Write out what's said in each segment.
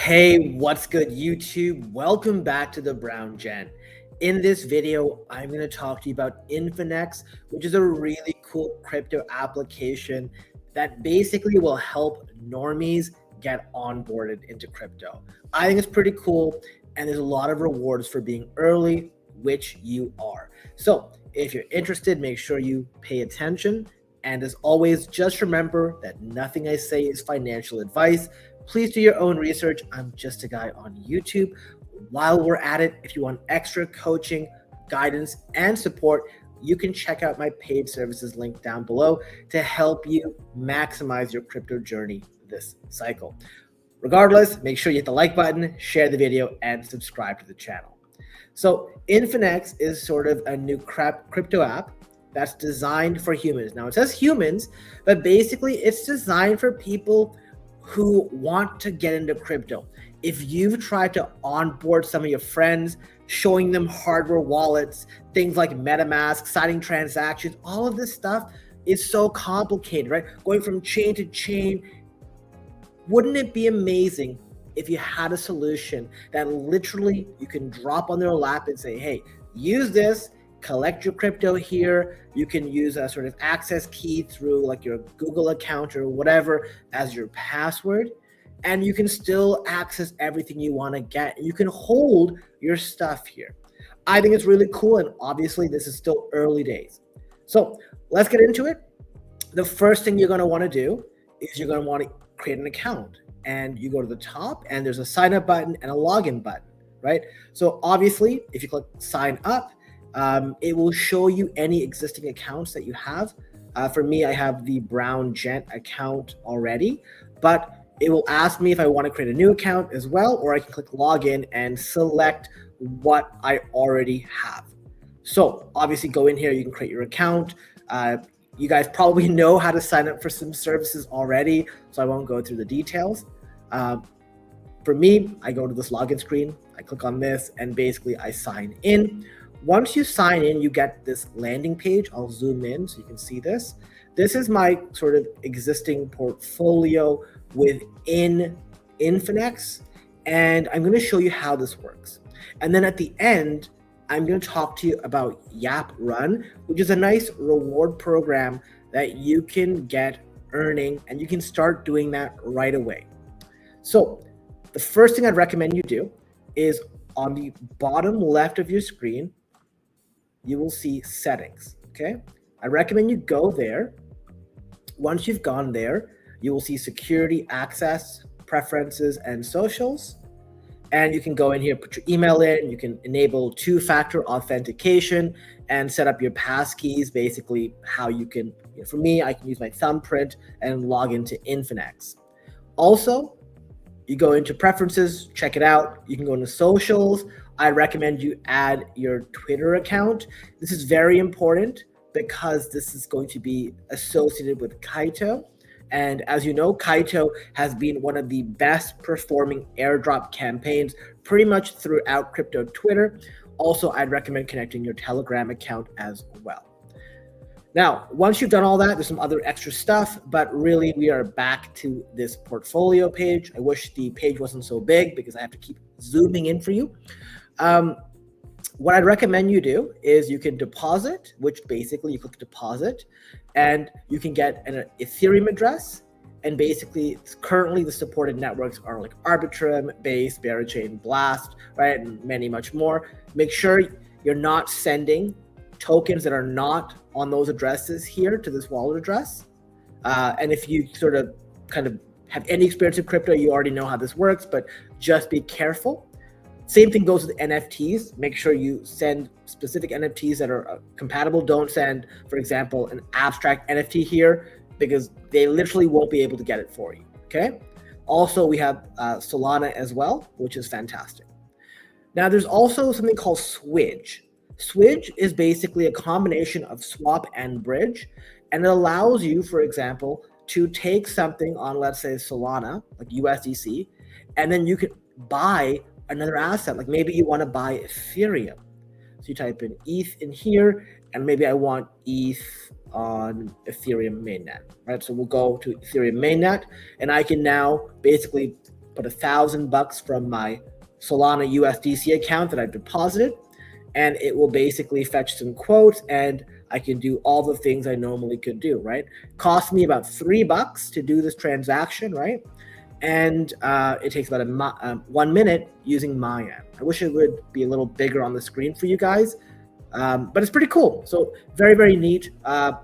Hey, what's good, YouTube? Welcome back to the Brown Gen. In this video, I'm going to talk to you about Infinex, which is a really cool crypto application that basically will help normies get onboarded into crypto. I think it's pretty cool, and there's a lot of rewards for being early, which you are. So if you're interested, make sure you pay attention. And as always, just remember that nothing I say is financial advice. Please do your own research. I'm just a guy on YouTube. While we're at it, if you want extra coaching, guidance, and support, you can check out my paid services link down below to help you maximize your crypto journey this cycle. Regardless, make sure you hit the like button, share the video, and subscribe to the channel. So Infinex is sort of a new crypto app that's designed for humans. Now it says humans, but basically it's designed for people who want to get into crypto. If you've tried to onboard some of your friends, showing them hardware wallets, things like MetaMask, signing transactions, all of this stuff is so complicated, right? Going from chain to chain. Wouldn't it be amazing if you had a solution that literally you can drop on their lap and say, hey, use this, collect your crypto here. You can use a sort of access key through like your Google account or whatever as your password, and you can still access everything you want to get. You can hold your stuff here. I think it's really cool, and obviously this is still early days. So let's get into it. The first thing you're going to want to do is you're going to want to create an account, and you go to the top and there's a sign up button and a login button, right? So obviously if you click sign up, it will show you any existing accounts that you have. For me, I have the Brown Gent account already, but it will ask me if I want to create a new account as well, or I can click login and select what I already have. So obviously go in here, you can create your account. You guys probably know how to sign up for some services already, so I won't go through the details. For me, I go to this login screen, I click on this, and basically I sign in. Once you sign in, you get this landing page. I'll zoom in so you can see this. This is my sort of existing portfolio within Infinex, and I'm going to show you how this works. And then at the end, I'm going to talk to you about Yap Run, which is a nice reward program that you can get earning, and you can start doing that right away. So the first thing I'd recommend you do is on the bottom left of your screen, you will see settings, okay? I recommend you go there. Once you've gone there, you will see security, access, preferences, and socials. And you can go in here, put your email in, you can enable two-factor authentication and set up your passkeys, basically how you can, for me, I can use my thumbprint and log into Infinex. Also, you go into preferences, check it out. You can go into socials. I recommend you add your Twitter account. This is very important because this is going to be associated with Kaito. And as you know, Kaito has been one of the best performing airdrop campaigns pretty much throughout crypto Twitter. Also, I'd recommend connecting your Telegram account as well. Now, once you've done all that, there's some other extra stuff, but really we are back to this portfolio page. I wish the page wasn't so big because I have to keep zooming in for you. What I'd recommend you do is you can deposit, which basically you click deposit, and you can get an Ethereum address. And basically, currently the supported networks are like Arbitrum, Base, Berachain, Blast, right, and many much more. Make sure you're not sending tokens that are not on those addresses here to this wallet address. And if you sort of kind of have any experience in crypto, you already know how this works, but just be careful. Same thing goes with NFTs. Make sure you send specific NFTs that are compatible. Don't send, for example, an abstract NFT here because they literally won't be able to get it for you, okay? Also, we have Solana as well, which is fantastic. Now, there's also something called Swidge. Swidge is basically a combination of swap and bridge, and it allows you, for example, to take something on, let's say, Solana, like USDC, and then you can buy another asset. Like maybe you want to buy Ethereum. So you type in ETH in here, and maybe I want ETH on Ethereum mainnet, right? So we'll go to Ethereum mainnet, and I can now basically put $1,000 from my Solana USDC account that I've deposited, and it will basically fetch some quotes, and I can do all the things I normally could do, right? Cost me about $3 to do this transaction, right? And it takes about 1 minute using my app. I wish it would be a little bigger on the screen for you guys, but it's pretty cool. So very, very neat.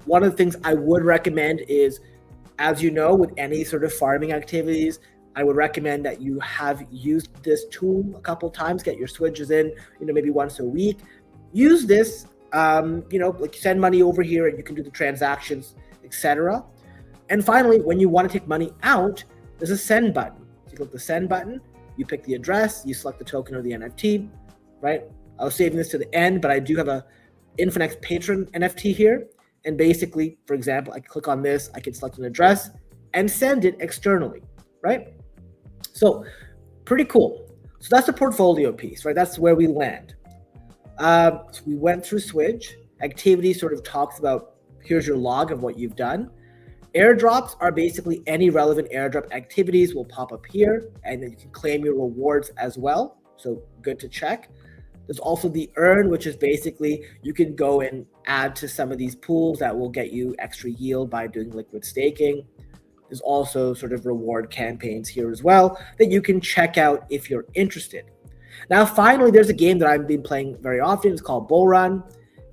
One of the things I would recommend is, as you know, with any sort of farming activities, I would recommend that you have used this tool a couple of times, get your switches in, maybe once a week. Use this, like send money over here and you can do the transactions, etc. And finally, when you want to take money out, there's a send button. So you click the send button, you pick the address, you select the token or the NFT, right? I was saving this to the end, but I do have a Infinex patron NFT here. And basically, for example, I click on this, I can select an address and send it externally, right? So pretty cool. So that's the portfolio piece, right? That's where we land. So we went through Switch. Activity sort of talks about, here's your log of what you've done. Airdrops are basically any relevant airdrop activities will pop up here, and then you can claim your rewards as well. So good to check. There's also the earn, which is basically you can go and add to some of these pools that will get you extra yield by doing liquid staking. There's also sort of reward campaigns here as well that you can check out if you're interested. Now, finally, there's a game that I've been playing very often. It's called Bull Run.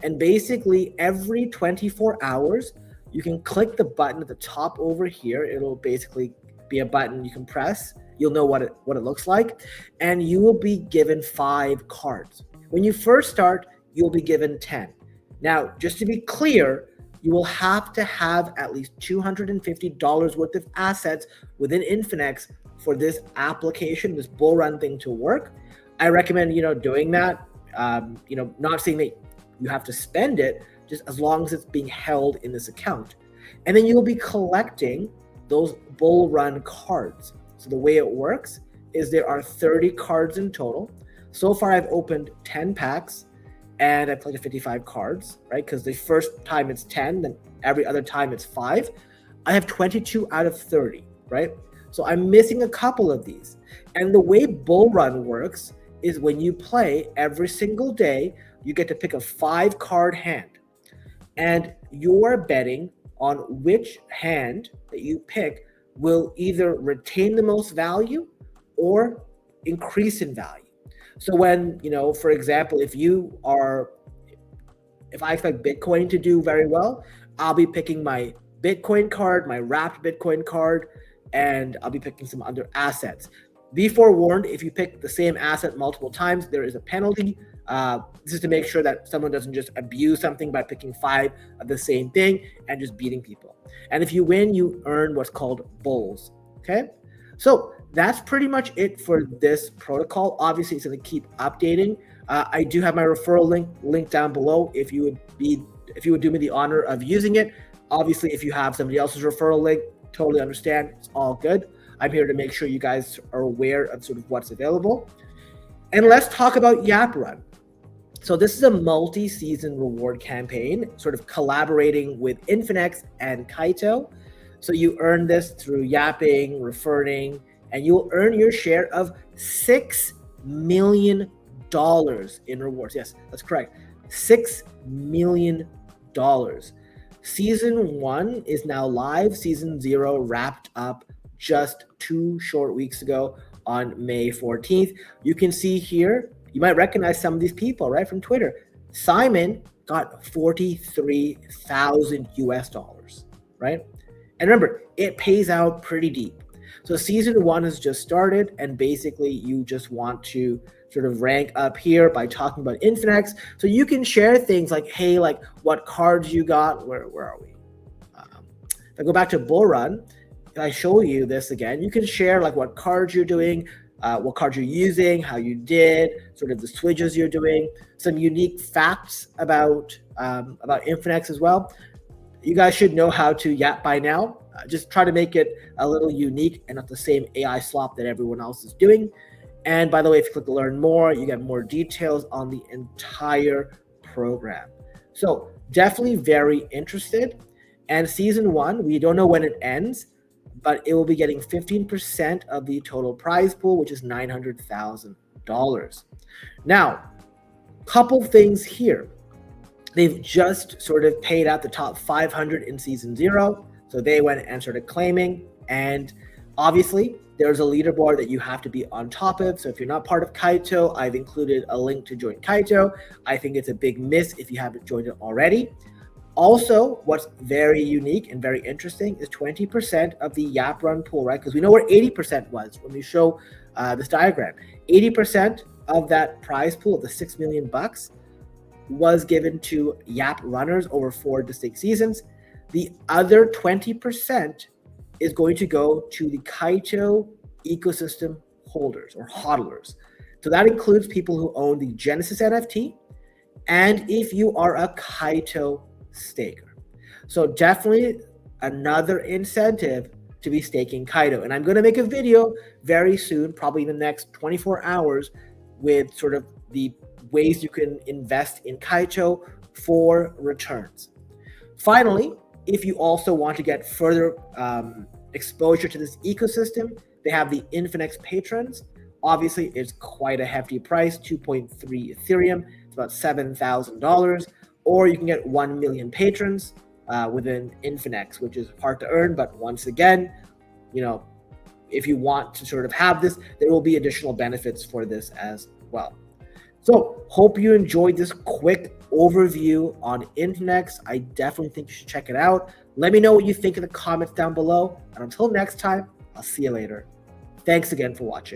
And basically every 24 hours, you can click the button at the top over here. It'll basically be a button you can press. You'll know what it looks like. And you will be given 5 cards. When you first start, you'll be given 10. Now, just to be clear, you will have to have at least $250 worth of assets within Infinex for this application, this Bull Run thing to work. I recommend, doing that. Not saying that you have to spend it, just as long as it's being held in this account. And then you'll be collecting those Bull Run cards. So the way it works is there are 30 cards in total. So far, I've opened 10 packs and I've collected 55 cards, right? Because the first time it's 10, then every other time it's 5. I have 22 out of 30, right? So I'm missing a couple of these. And the way Bull Run works is when you play every single day, you get to pick a 5-card hand. And you're betting on which hand that you pick will either retain the most value or increase in value. So when, for example, if I expect Bitcoin to do very well, I'll be picking my Bitcoin card, my wrapped Bitcoin card, and I'll be picking some other assets. Be forewarned, if you pick the same asset multiple times, there is a penalty. This is to make sure that someone doesn't just abuse something by picking 5 of the same thing and just beating people. And if you win, you earn what's called bulls, okay? So that's pretty much it for this protocol. Obviously, it's going to keep updating. I do have my referral link down below if you would do me the honor of using it. Obviously, if you have somebody else's referral link, totally understand. It's all good. I'm here to make sure you guys are aware of sort of what's available. And let's talk about Yap Run. So this is a multi-season reward campaign, sort of collaborating with Infinex and Kaito. So you earn this through yapping, referring, and you'll earn your share of $6 million in rewards. Yes, that's correct. $6 million. Season 1 is now live. Season 0 wrapped up just 2 short weeks ago on May 14th. You can see here, you might recognize some of these people, right, from Twitter. Simon got 43,000 US dollars, right? And remember, it pays out pretty deep. So season 1 has just started, and basically you just want to sort of rank up here by talking about Infinex. So you can share things like, hey, like what cards you got, where are we? If I go back to Bull Run, if I show you this again, you can share like what cards you're doing, what cards you're using, how you did, sort of the switches you're doing, some unique facts about Infinex as well. You guys should know how to Yap by now. Just try to make it a little unique and not the same AI slop that everyone else is doing. And by the way, if you click learn more, you get more details on the entire program. So definitely very interested. And season 1, we don't know when it ends, but it will be getting 15% of the total prize pool, which is $900,000. Now, couple things here. They've just sort of paid out the top 500 in season 0. So they went and started claiming. And obviously, there's a leaderboard that you have to be on top of. So if you're not part of Kaito, I've included a link to join Kaito. I think it's a big miss if you haven't joined it already. Also, what's very unique and very interesting is 20% of the Yap Run pool, right? Because we know where 80% was when we show this diagram. 80% of that prize pool of the $6 million was given to Yap runners over 4 distinct seasons. The other 20% is going to go to the Kaito ecosystem holders or hodlers. So that includes people who own the Genesis NFT and if you are a Kaito staker. So definitely another incentive to be staking Kaito. And I'm going to make a video very soon, probably in the next 24 hours, with sort of the ways you can invest in Kaito for returns. Finally, if you also want to get further exposure to this ecosystem, they have the Infinex patrons. Obviously, it's quite a hefty price, 2.3 Ethereum. It's about $7,000. Or you can get 1 million patrons within Infinex, which is hard to earn. But once again, if you want to sort of have this, there will be additional benefits for this as well. So hope you enjoyed this quick overview on Infinex. I definitely think you should check it out. Let me know what you think in the comments down below. And until next time, I'll see you later. Thanks again for watching.